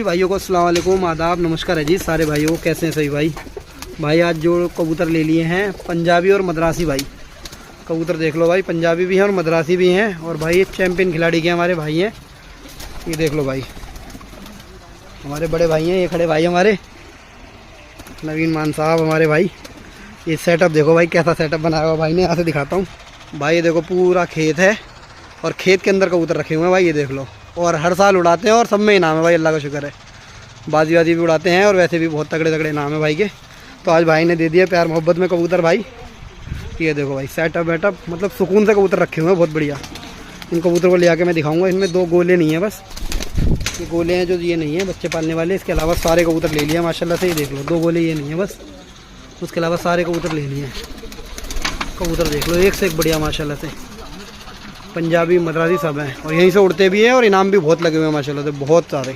भाइयों को अस्सलाम वालेकुम, आदाब, नमस्कार है जी सारे भाइयों को। कैसे हैं सभी भाई आज जो कबूतर ले लिए हैं पंजाबी और मद्रासी भाई। कबूतर देख लो भाई, पंजाबी भी हैं और मद्रासी भी हैं। और भाई ये चैंपियन खिलाड़ी के हमारे भाई हैं। ये देख लो भाई, हमारे बड़े भाई हैं, ये खड़े भाई हमारे नवीन मान साहब हमारे भाई। ये सेटअप देखो भाई, कैसा सेटअप बनाया हुआ भाई ने। यहाँ से दिखाता हूँ भाई, ये देखो पूरा खेत है और खेत के अंदर कबूतर रखे हुए हैं भाई, ये देख लो। और हर साल उड़ाते हैं और सब में इनाम है भाई, अल्लाह का शुक्र है। बाजी वाजी भी उड़ाते हैं और वैसे भी बहुत तगड़े तगड़े इनाम है भाई के। तो आज भाई ने दे दिया प्यार मोहब्बत में कबूतर भाई। ये देखो भाई सेटअप वेटअप, मतलब सुकून से कबूतर रखे हुए हैं, बहुत बढ़िया। इन कबूतर को ले आके मैं दिखाऊंगा। इनमें 2 गोले नहीं है बस, ये गोले हैं जो ये नहीं है बच्चे पालने वाले। इसके अलावा सारे कबूतर ले लिए माशाल्लाह से। ये देख लो 2 गोले ये नहीं है बस, उसके अलावा सारे कबूतर ले लिए हैं। कबूतर देख लो एक से एक बढ़िया माशाल्लाह से, पंजाबी मद्रासी सब हैं और यहीं से उड़ते भी हैं और इनाम भी बहुत लगे हुए हैं माशाल्लाह से, बहुत सारे।